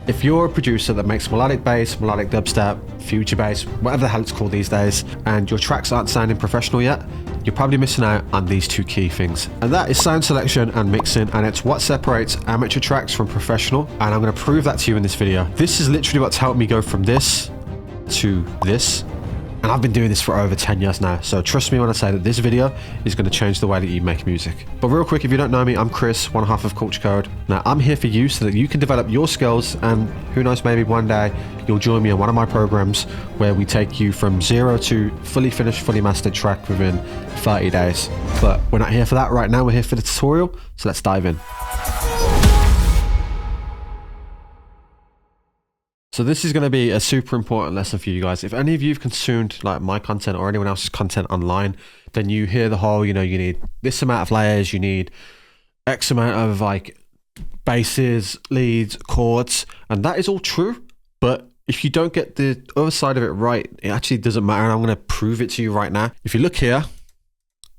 If you're a producer that makes melodic bass, melodic dubstep, future bass, whatever the hell it's called these days, and your tracks aren't sounding professional yet, you're probably missing out on these two key things. And that is sound selection and mixing, and it's what separates amateur tracks from professional, and I'm going to prove that to you in this video. This is literally what's helped me go from this to this. And I've been doing this for over 10 years now, so trust me when I say that this video is going to change the way that you make music. But real quick, if you don't know me, I'm Chris, one half of Culture Code. Now, I'm here for you so that you can develop your skills, and who knows, maybe one day you'll join me on one of my programs where we take you from zero to fully finished, fully mastered track within 30 days. But we're not here for that right now, we're here for the tutorial, so let's dive in. So this is going to be a super important lesson for you guys. If any of you have consumed like my content or anyone else's content online, then you hear the whole, you know, you need this amount of layers, you need X amount of like basses, leads, chords, and that is all true. But if you don't get the other side of it right, it actually doesn't matter. And I'm going to prove it to you right now. If you look here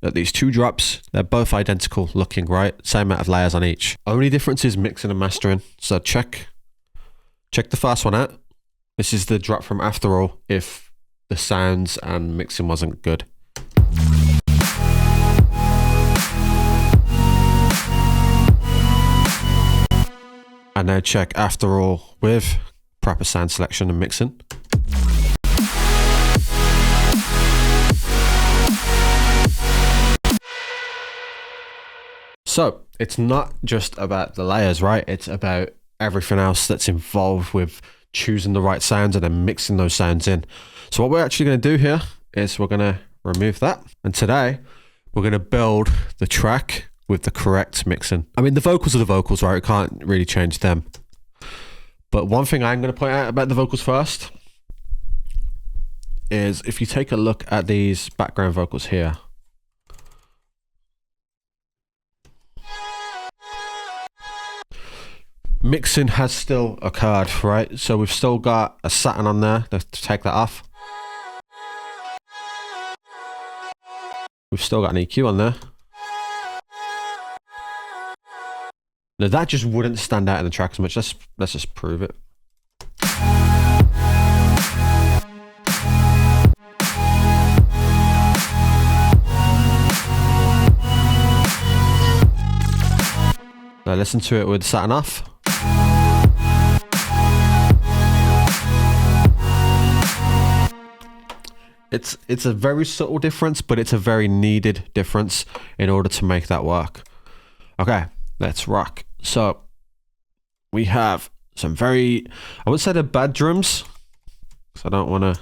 at these two drops, they're both identical looking, right? Same amount of layers on each. Only difference is mixing and mastering. So check the first one out. This is the drop from After All if the sounds and mixing wasn't good. And now check After All with proper sound selection and mixing. So it's not just about the layers, right? It's about everything else that's involved with choosing the right sounds and then mixing those sounds in. So what we're actually going to do here is we're going to remove that. And today we're going to build the track with the correct mixing. I mean, the vocals are the vocals, right? We can't really change them. But one thing I'm going to point out about the vocals first is if you take a look at these background vocals here, mixing has still occurred, right? So we've still got a satin on there. Let's take that off. We've still got an EQ on there. Now that just wouldn't stand out in the track as much. Let's just prove it. Now listen to it with satin off. It's a very subtle difference, but it's a very needed difference in order to make that work. Okay, let's rock. So we have some very, I would say they're bad drums, because I don't want to,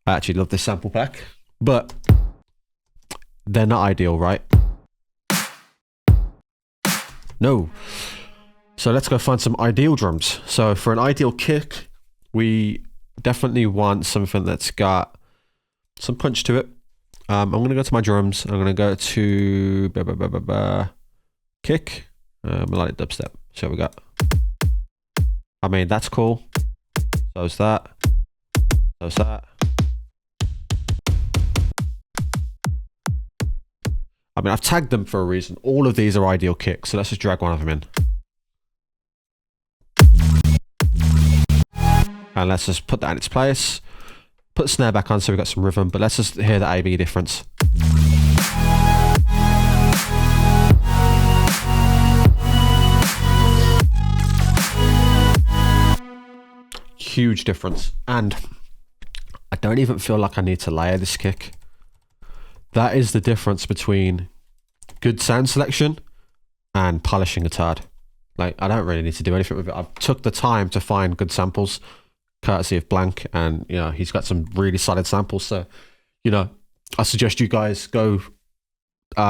I actually love this sample pack, but they're not ideal, right? No. So let's go find some ideal drums. So for an ideal kick, we definitely want something that's got some punch to it. I'm going to go to my drums. I'm going to go to kick, melodic dubstep. So we got. I mean, that's cool. So's that. So's that. I mean, I've tagged them for a reason. All of these are ideal kicks. So let's just drag one of them in. And let's just put that in its place. Put the snare back on so we've got some rhythm, but let's just hear the A-B difference. Huge difference. And I don't even feel like I need to layer this kick. That is the difference between good sound selection and polishing a turd. Like, I don't really need to do anything with it. I've took the time to find good samples, courtesy of Blank, and you know, he's got some really solid samples. So, you know, I suggest you guys go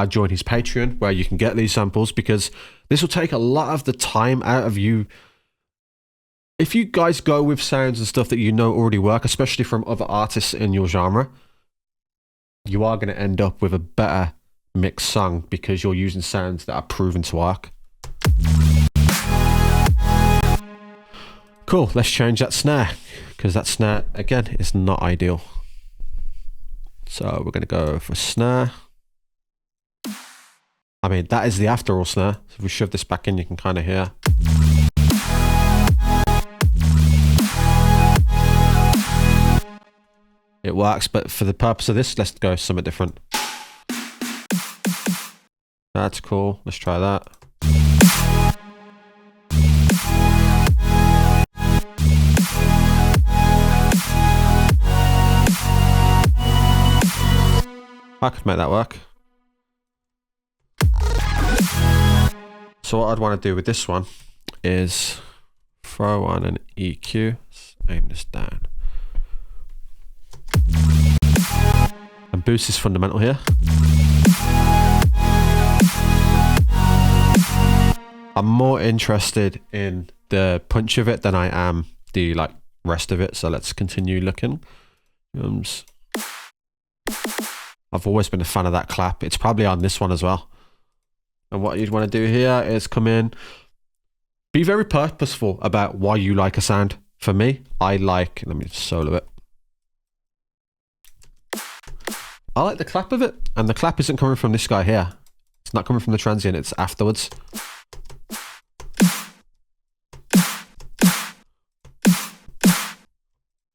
join his Patreon where you can get these samples, because this will take a lot of the time out of you. If you guys go with sounds and stuff that you know already work, especially from other artists in your genre, you are going to end up with a better mixed song because you're using sounds that are proven to work. Cool, let's change that snare, because that snare, again, is not ideal. So we're going to go for snare. I mean, that is the After All snare. So if we shove this back in, you can kind of hear. it works, but for the purpose of this, let's go something different. That's cool. Let's try that. I could make that work. So what I'd want to do with this one is throw on an EQ, aim this down. And boost is fundamental here. I'm more interested in the punch of it than I am the like rest of it. So let's continue looking. I've always been a fan of that clap. It's probably on this one as well. And what you'd want to do here is come in, be very purposeful about why you like a sound. For me, I like, let me just solo it. I like the clap of it, and the clap isn't coming from this guy here. It's not coming from the transient, it's afterwards.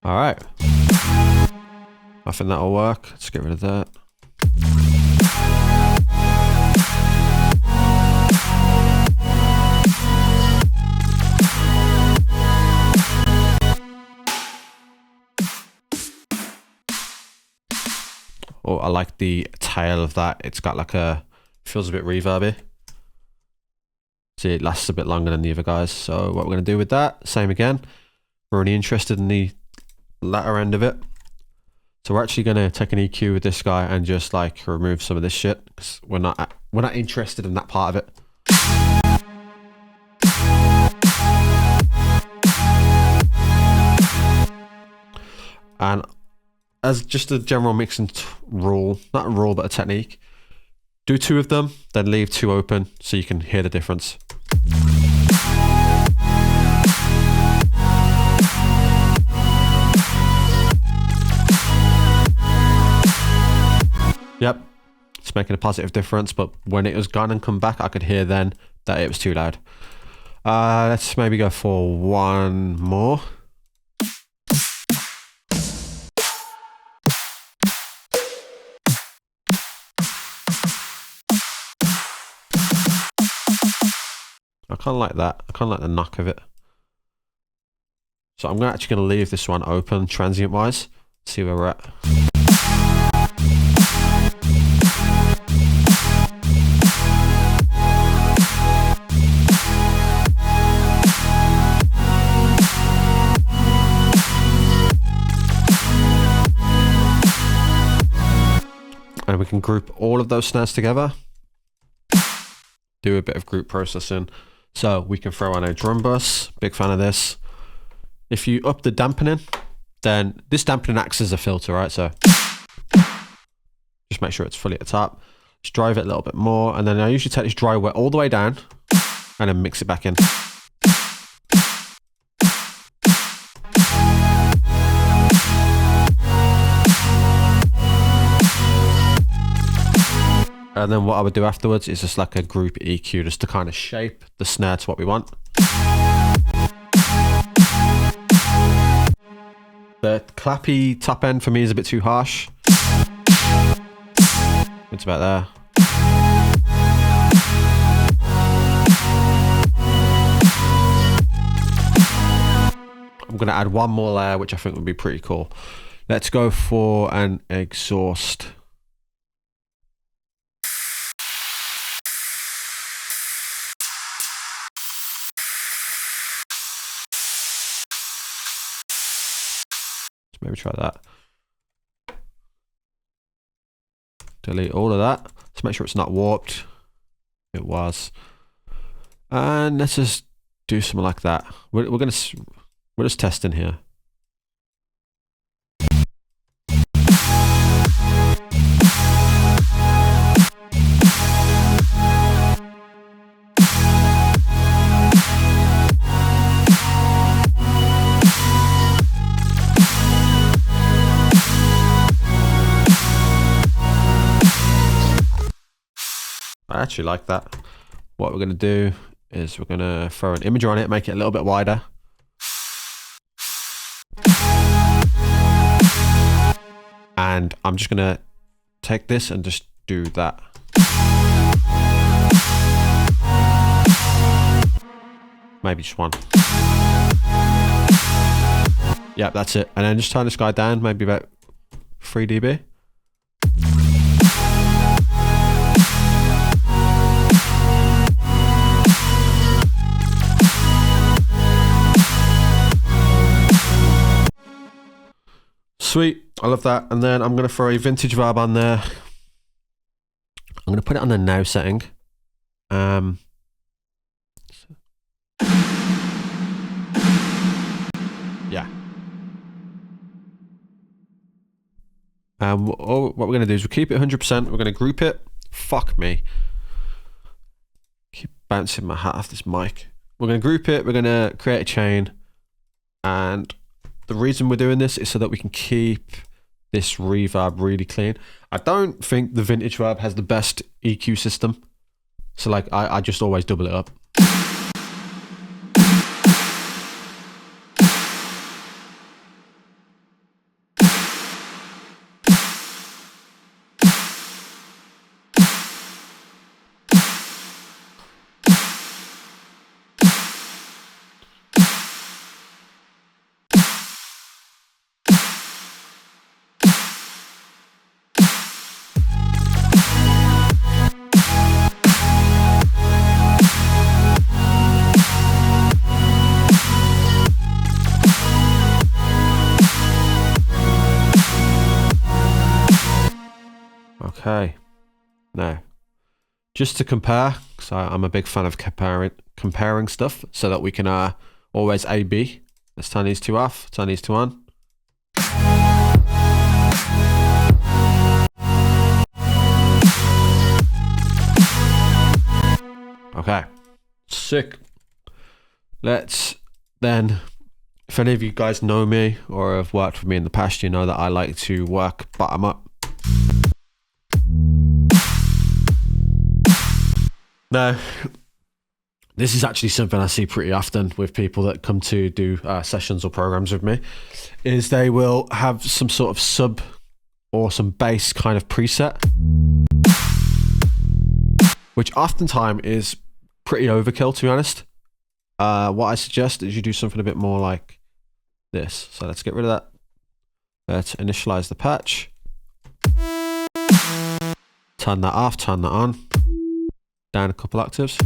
All right. I think that'll work. Let's get rid of that. Oh, I like the tail of that. It's got like a, feels a bit reverby. See, it lasts a bit longer than the other guys. So what we're going to do with that, same again. We're only interested in the latter end of it. So we're actually going to take an EQ with this guy and just like remove some of this shit, because we're not interested in that part of it. And as just a general mixing rule, not a rule, but a technique, do 2 of them, then leave 2 open so you can hear the difference. Yep, it's making a positive difference, but when it was gone and come back, I could hear then that it was too loud. Let's maybe go for 1 more. I kind of like that. I kind of like the knock of it. So I'm actually going to leave this one open transient wise. See where we're at. And we can group all of those snares together. Do a bit of group processing. So we can throw on a drum bus, big fan of this. If you up the dampening, then this dampening acts as a filter, right? So just make sure it's fully at the top. Just drive it a little bit more. And then I usually take this dry wet all the way down and then mix it back in. And then what I would do afterwards is just like a group EQ, just to kind of shape the snare to what we want. The clappy top end for me is a bit too harsh. It's about there. I'm going to add 1 more layer, which I think would be pretty cool. Let's go for an exhaust. Maybe try that. Delete all of that. Let's make sure it's not warped. It was. And let's just do something like that. We're just testing here. I actually like that. What we're going to do is we're going to throw an imager on it, make it a little bit wider. And I'm just gonna take this and just do that. Maybe just one. Yeah, that's it. And then just turn this guy down, maybe about 3 dB. Sweet, I love that. And then I'm gonna throw a vintage vibe on there. I'm gonna put it on the now setting. Yeah. What we're gonna do is we'll keep it 100%. We're gonna group it. Fuck me. Keep bouncing my hat off this mic. We're gonna group it. We're gonna create a chain, and the reason we're doing this is so that we can keep this reverb really clean. I don't think the vintage reverb has the best EQ system, so like I just always double it up. Okay, now just to compare, because I'm a big fan of comparing stuff, so that we can always A/B. Let's turn these two off, turn these two on. Okay, sick. Let's then, if any of you guys know me or have worked with me in the past, you know that I like to work bottom up. Now, this is actually something I see pretty often with people that come to do sessions or programs with me, is they will have some sort of sub or some bass kind of preset, which oftentimes is pretty overkill, to be honest. What I suggest is you do something a bit more like this. So let's get rid of that. Let's initialize the patch. Turn that off, turn that on. Down a couple octaves.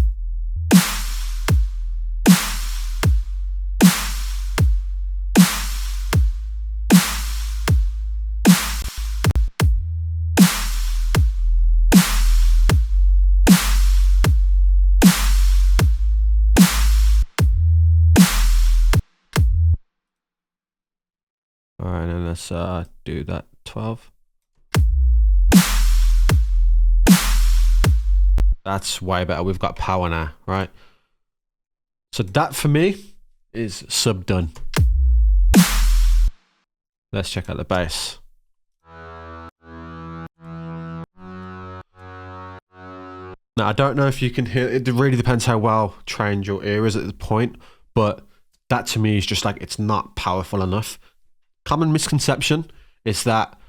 All right, and let's do that 12. That's way better. We've got power now, right? So that for me is sub done. Let's check out the bass. Now, I don't know if you can hear it. It really depends how well trained your ear is at the point, but that to me is just like, it's not powerful enough. Common misconception is that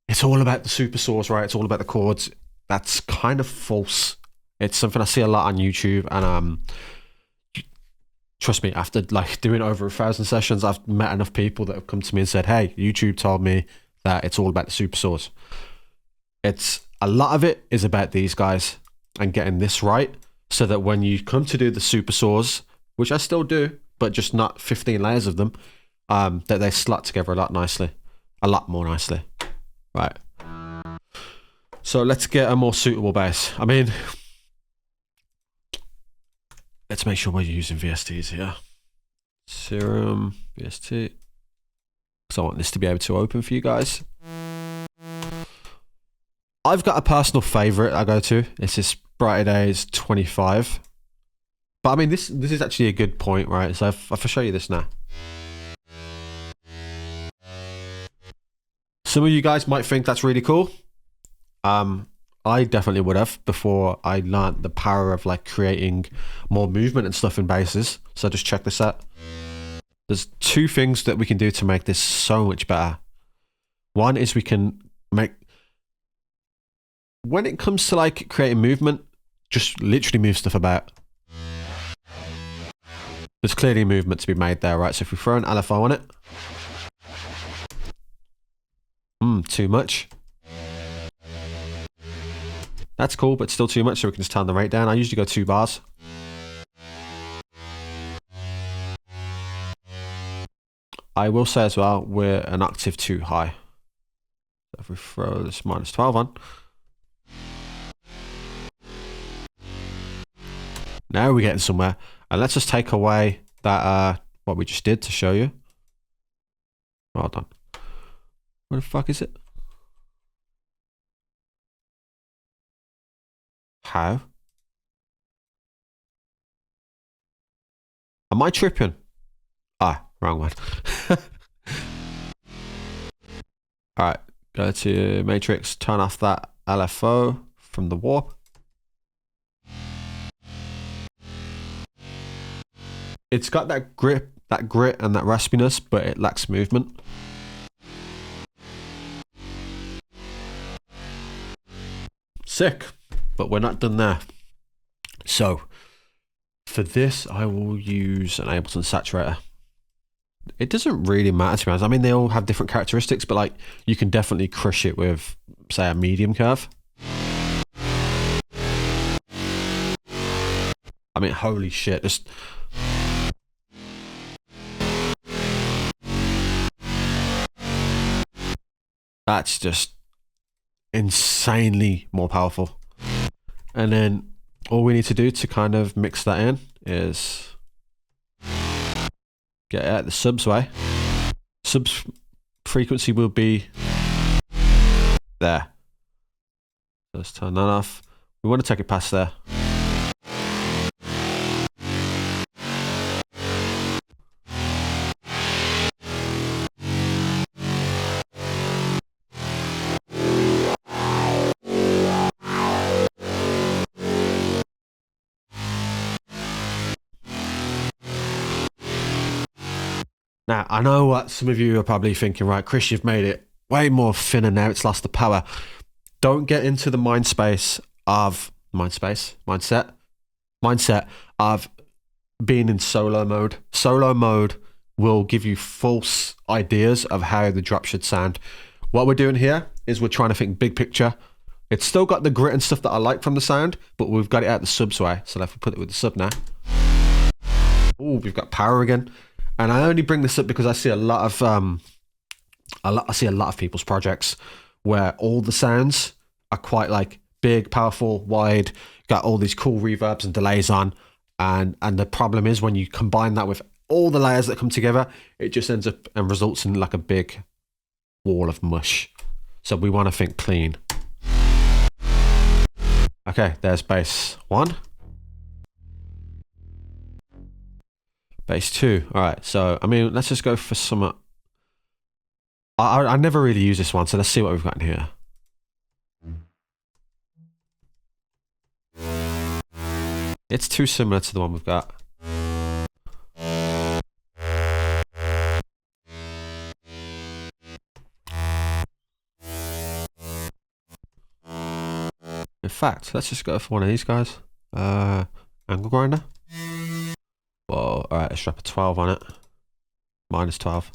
it's all about the super saws, right? It's all about the chords. That's kind of false. It's something I see a lot on YouTube, and trust me, after like doing over 1,000 sessions, I've met enough people that have come to me and said, hey, YouTube told me that it's all about the super saws. It's a lot of it is about these guys and getting this right, so that when you come to do the super saws, which I still do, but just not 15 layers of them, that they slot together a lot more nicely, right? So let's get a more suitable bass. I mean, let's make sure we're using VSTs here. Serum, VST. Because I want this to be able to open for you guys. I've got a personal favorite I go to. It's this Brighter Days 25. But I mean, this is actually a good point, right? So I'll show you this now. Some of you guys might think that's really cool. I definitely would have before I learned the power of like creating more movement and stuff in basses. So just check this out. There's two things that we can do to make this so much better. One is we can make, when it comes to like creating movement, just literally move stuff about. There's clearly movement to be made there, right? So if we throw an LFO on it, too much. That's cool, but still too much, so we can just turn the rate down. I usually go 2 bars. I will say as well, we're an octave too high. So if we throw this -12 on. Now we're getting somewhere. And let's just take away that, what we just did to show you. Hold on. Where the fuck is it? How? Am I tripping? Ah, wrong one. Alright, go to Matrix, turn off that LFO from the warp. It's got that grit and that raspiness, but it lacks movement. Sick, but we're not done there. So, for this, I will use an Ableton saturator. It doesn't really matter to me. I mean, they all have different characteristics, but like, you can definitely crush it with, say, a medium curve. I mean, holy shit, just... That's just insanely more powerful. And then all we need to do to kind of mix that in is get out the subs way. Subs frequency will be there. Let's turn that off. We want to take it past there. Now, I know what some of you are probably thinking, right, Chris, you've made it way more thinner now, it's lost the power. Don't get into the mindset of being in solo mode. Solo mode will give you false ideas of how the drop should sound. What we're doing here is we're trying to think big picture. It's still got the grit and stuff that I like from the sound, but we've got it out the subs way. So if we put it with the sub now. Oh, we've got power again. And I only bring this up because I see a lot of people's projects where all the sounds are quite like big, powerful, wide, got all these cool reverbs and delays on. And the problem is when you combine that with all the layers that come together, it just ends up and results in like a big wall of mush. So we want to think clean. Okay, there's bass 1. Bass 2. All right, so I mean, let's just go for some. I never really use this one, so let's see what we've got in here. It's too similar to the one we've got. In fact, let's just go for one of these guys. Angle grinder. Whoa, alright, let's drop a 12 on it. -12.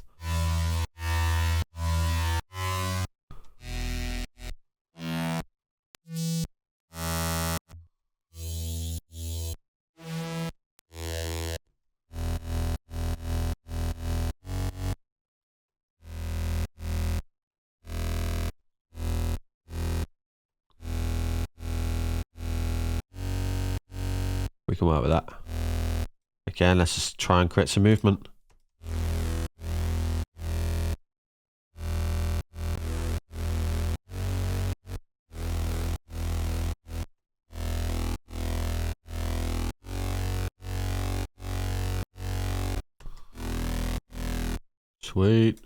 We can work with that. Again, let's just try and create some movement. Sweet.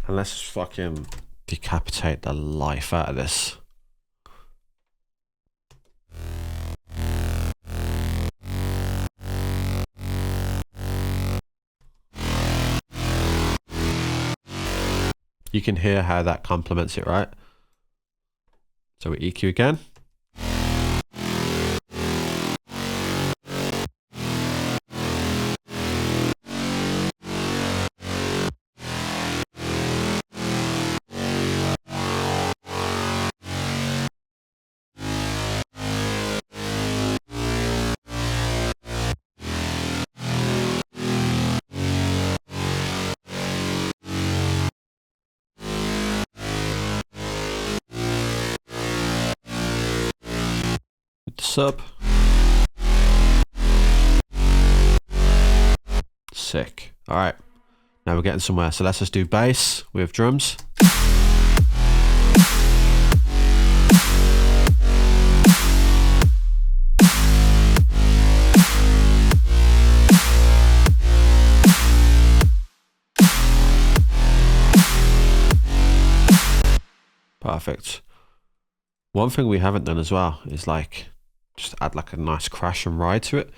And let's just fucking decapitate the life out of this. you can hear how that complements it, right? So we EQ again. Sub. Sick. All right, now we're getting somewhere. So let's just do bass with drums. Perfect. One thing we haven't done as well is like just add like a nice crash and ride to it.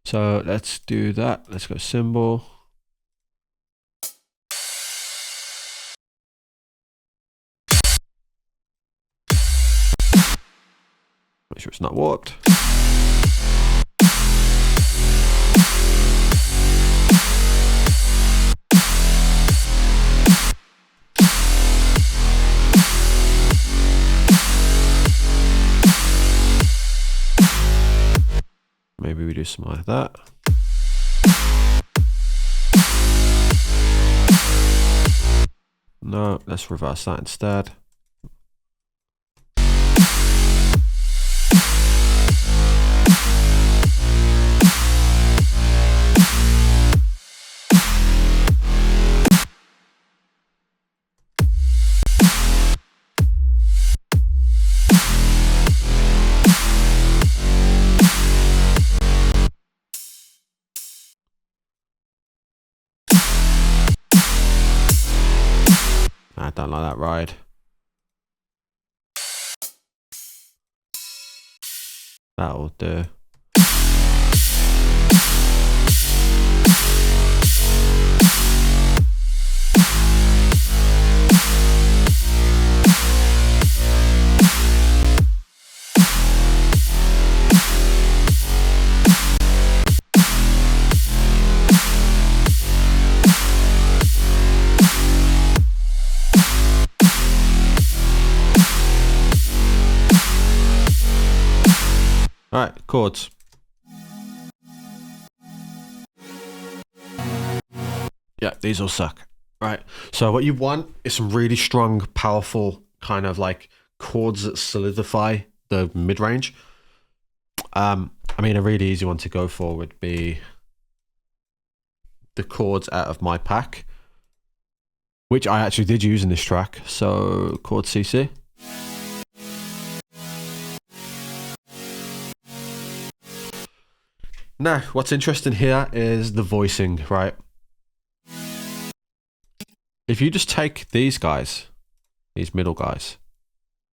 So let's do that. Let's go cymbal. Make sure it's not warped. Maybe we do something like that. No, let's reverse that instead. I don't like that ride. That'll do. All right, chords. Yeah, these all suck. Right. So what you want is some really strong, powerful kind of like chords that solidify the mid-range. I mean, a really easy one to go for would be the chords out of my pack, which I actually did use in this track. So chord CC. Now, what's interesting here is the voicing, right? If you just take these guys, these middle guys,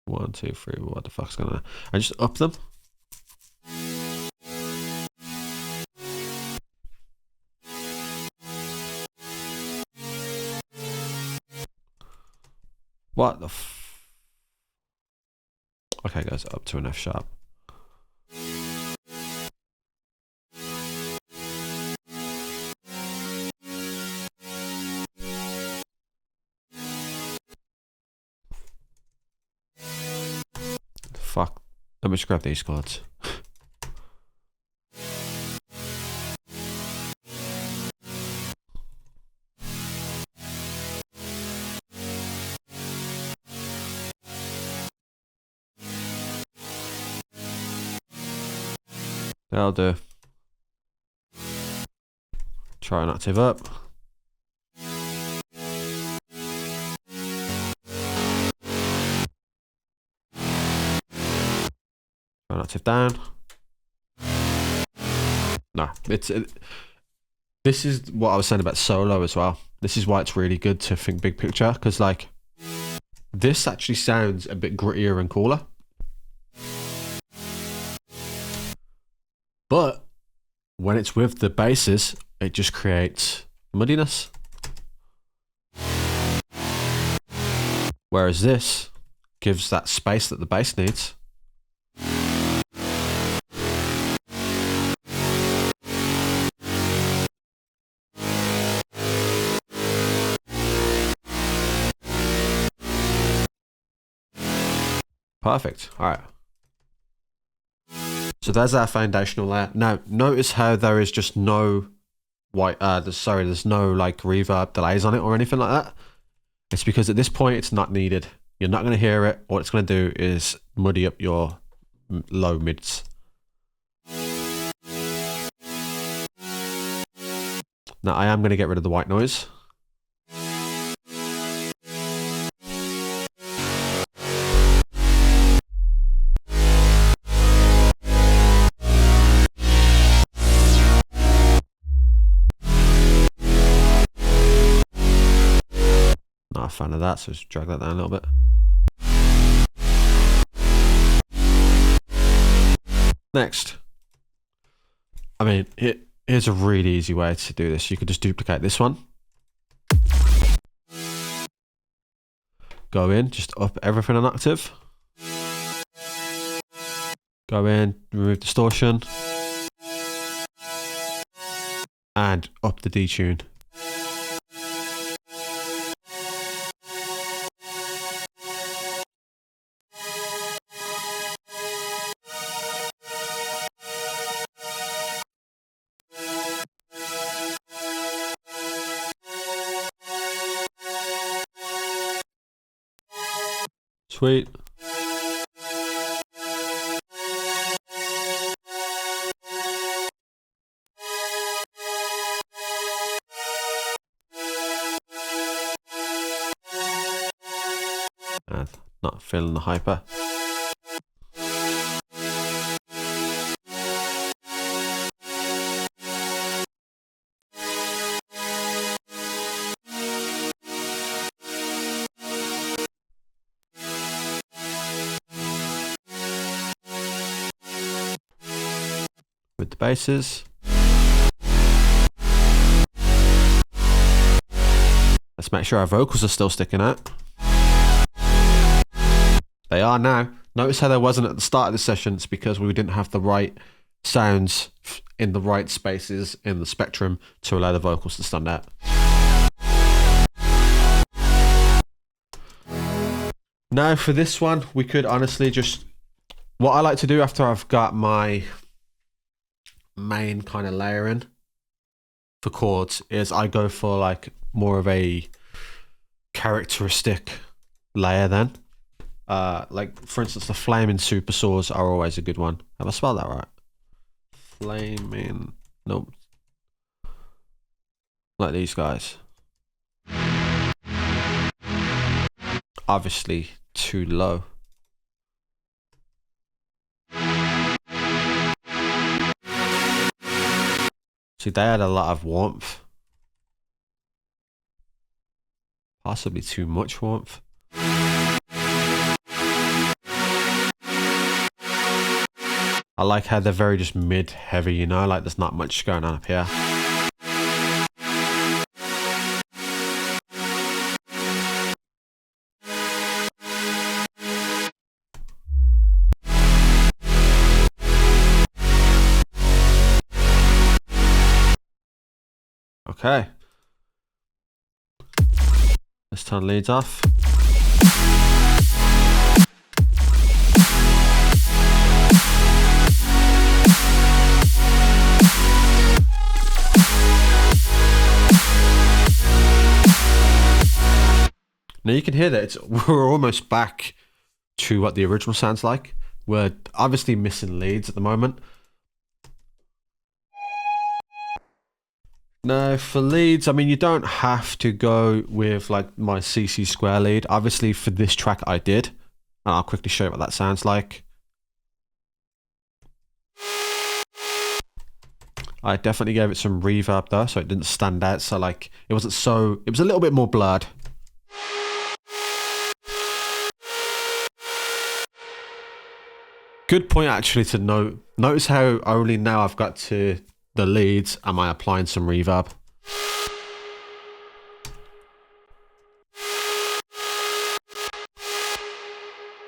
1, 2, 3, what the fuck's going on? And just up them. What the okay, guys, up to an F sharp. Fuck. Let me just grab these chords. That'll do. Try an octave up. An octave down. No, this is what I was saying about solo as well. This is why it's really good to think big picture, because like this actually sounds a bit grittier and cooler, but when it's with the basses, it just creates muddiness. Whereas this gives that space that the bass needs. Perfect. All right. So there's our foundational layer. Now, notice how there is just no there's no like reverb delays on it or anything like that. It's because at this point it's not needed. You're not going to hear it. What it's going to do is muddy up your low mids. Now I am going to get rid of the white noise. Not a fan of that, so just drag that down a little bit. Next, I mean, here's a really easy way to do this. You could just duplicate this one. Go in, just up everything an octave. Go in, remove distortion. And up the detune. Sweet. And not feeling the hyper. With the basses. Let's make sure our vocals are still sticking out. They are now. Notice how there wasn't at the start of the session. It's because we didn't have the right sounds in the right spaces in the spectrum to allow the vocals to stand out. Now for this one, we could honestly just, what I like to do after I've got my main kind of layering for chords is I go for like more of a characteristic layer then. Like for instance, the flaming super saws are always a good one. Have I spelled that right? Flaming, nope. Like these guys. Obviously too low. See, they had a lot of warmth. Possibly too much warmth. I like how they're very just mid-heavy, you know, like there's not much going on up here. Okay. Let's turn leads off. Now you can hear that we're almost back to what the original sounds like. We're obviously missing leads at the moment. Now for leads, I mean, you don't have to go with like my CC square lead. Obviously for this track I did, and I'll quickly show you what that sounds like. I definitely gave it some reverb though, so it didn't stand out. So like, it wasn't so, it was a little bit more blurred. Good point actually to note. Notice how only now I've got to the leads am I applying some reverb.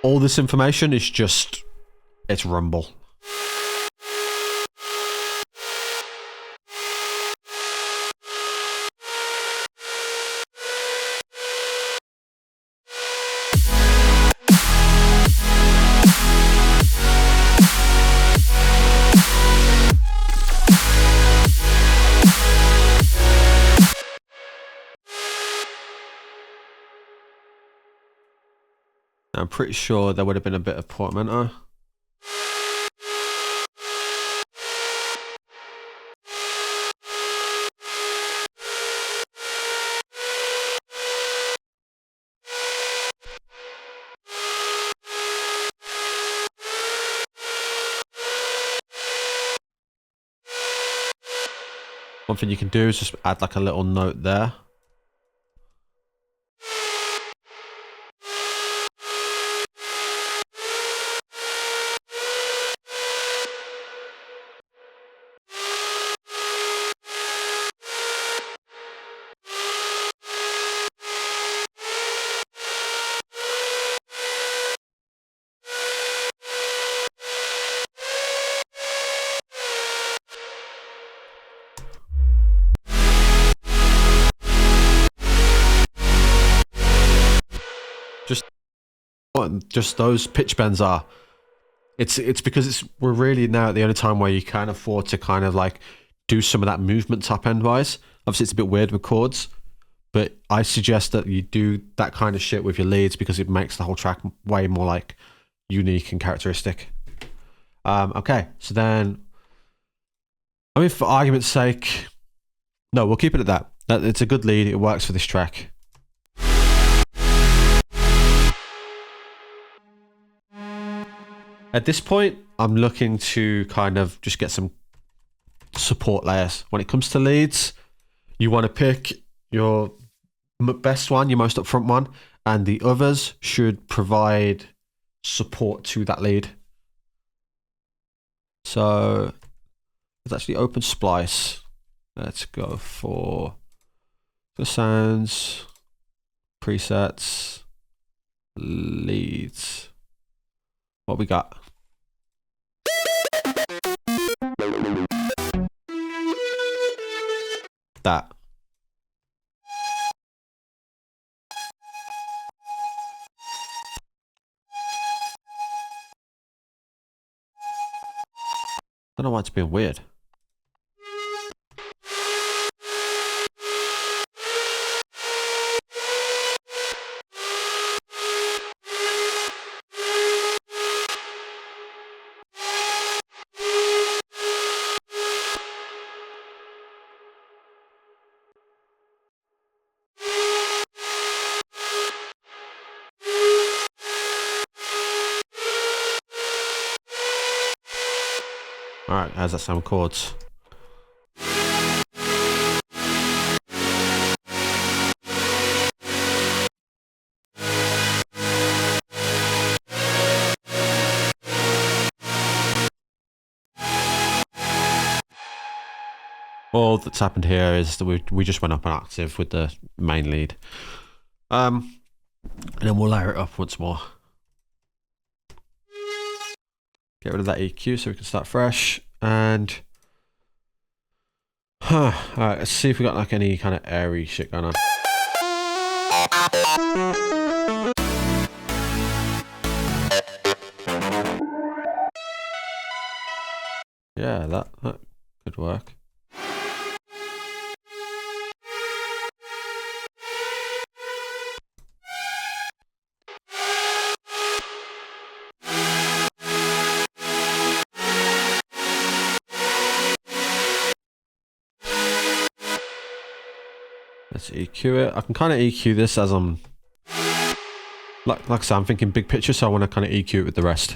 all this information is just, it's rumble. I'm pretty sure there would have been a bit of portamento. One thing you can do is just add like a little note there. Just those pitch bends are. It's because we're really now at the only time where you can afford to kind of like do some of that movement top end wise. Obviously, it's a bit weird with chords, but I suggest that you do that kind of shit with your leads because it makes the whole track way more like unique and characteristic. Okay, so then, I mean, for argument's sake, no, we'll keep it at that. It's a good lead. It works for this track. At this point, I'm looking to kind of just get some support layers. When it comes to leads, you want to pick your best one, your most upfront one, and the others should provide support to that lead. So let's actually open Splice. Let's go for the sounds, presets, leads. What we got? That. I don't know why it's being weird. Alright, how's that sound with chords? All that's happened here is that we just went up an octave with the main lead. And then we'll layer it up once more. Get rid of that EQ so we can start fresh. And alright, let's see if we got like any kind of airy shit going on. Yeah, that could work. Let's EQ it. I can kind of EQ this as I'm like I said, I'm thinking big picture, so I want to kind of EQ it with the rest.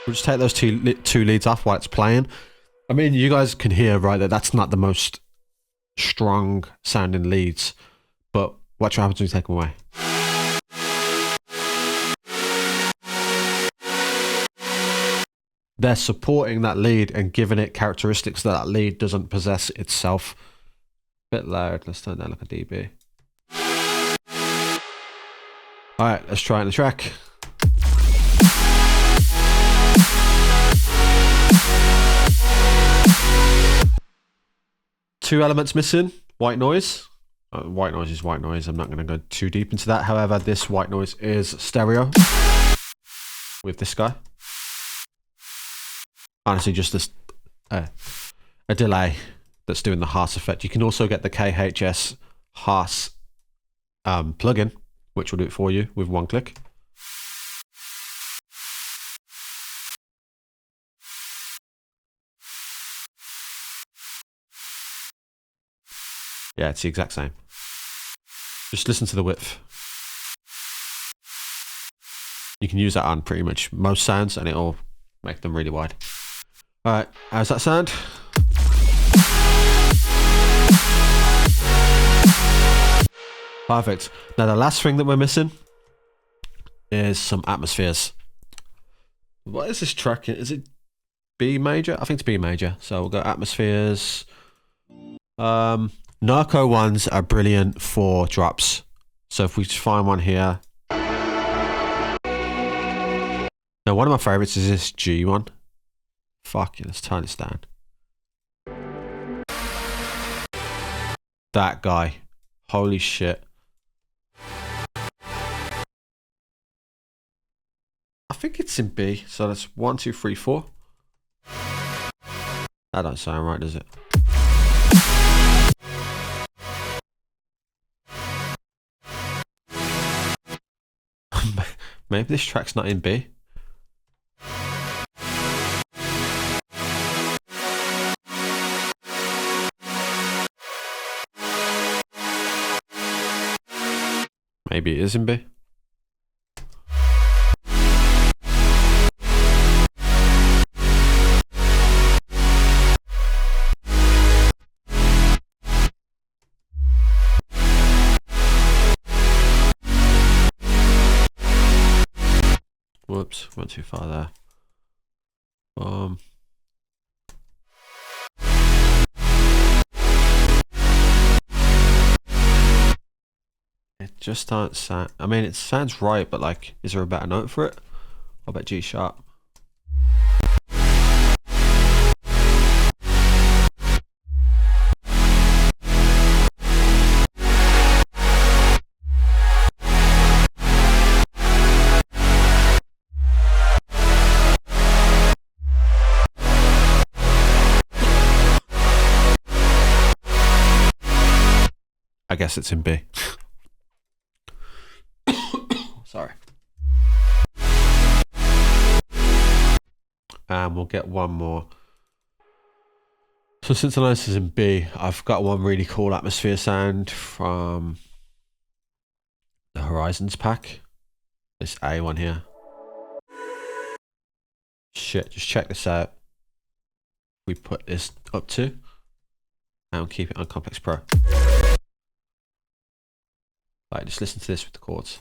We'll just take those two leads off while it's playing. I mean, you guys can hear, right, that that's not the most strong sounding leads, but watch what happens when you take them away. they're supporting that lead and giving it characteristics that lead doesn't possess itself. Bit loud. Let's turn down like a dB. All right, let's try it in the track. Two elements missing. White noise. White noise is white noise. I'm not going to go too deep into that. However, this white noise is stereo with this guy. Honestly, just this a delay that's doing the Haas effect. You can also get the KHS Haas plugin, which will do it for you with one click. Yeah, it's the exact same. Just listen to the width. You can use that on pretty much most sounds and it'll make them really wide. All right, how's that sound? Perfect. Now the last thing that we're missing is some atmospheres. What is this track? Is it B major? I think it's B major. So we'll go atmospheres. Narco ones are brilliant for drops. So if we just find one here. Now one of my favorites is this G one. Fuck yeah, let's turn this down. That guy. Holy shit. I think it's in B, so that's 1, 2, 3, 4. That don't sound right, does it? Maybe this track's not in B. Maybe it is in B. Whoops, went too far there. It just don't sound. I mean, it sounds right, but like, is there a better note for it? I'll bet G sharp. I guess it's in B. Sorry. And we'll get one more. So since the noise is in B, I've got one really cool atmosphere sound from the Horizons pack. This A one here. Shit, just check this out. We put this up to and keep it on Complex Pro. Like, just listen to this with the chords.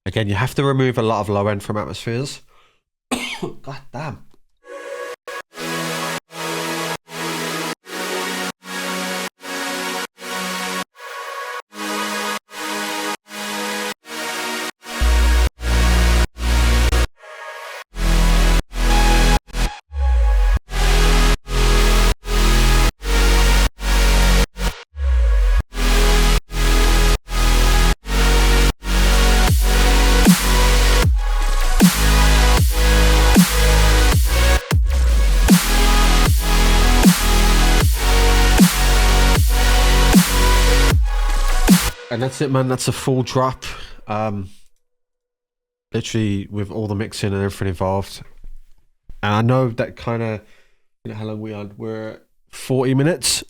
Again, you have to remove a lot of low end from atmospheres. God damn. And that's it, man. That's a full drop. Literally with all the mixing and everything involved. And I know that kind of, you know how long we are? We're at 40 minutes.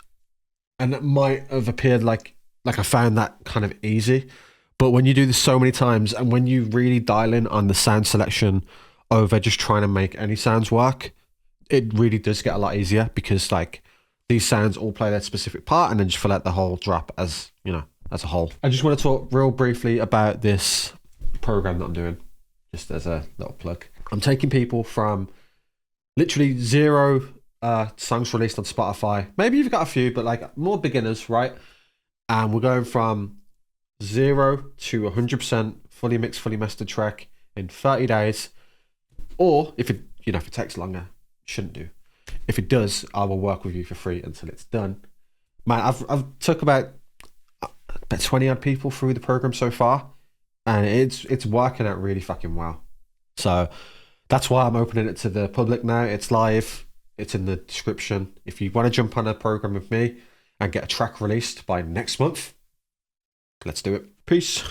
And it might have appeared like I found that kind of easy. But when you do this so many times and when you really dial in on the sound selection over just trying to make any sounds work, it really does get a lot easier because like these sounds all play their specific part and then just fill out the whole drop as, you know, as a whole. I just want to talk real briefly about this program that I'm doing, just as a little plug. I'm taking people from literally 0 songs released on Spotify. Maybe you've got a few, but like more beginners, right? And we're going from 0 to 100% fully mixed, fully mastered track in 30 days. Or if it, you know, if it takes longer, shouldn't do. If it does, I will work with you for free until it's done. Man, I've took about 20 odd people through the program so far, and it's working out really fucking well. So that's why I'm opening it to the public now. It's live. It's in the description. If you want to jump on a program with me and get a track released by next month, let's do it. Peace.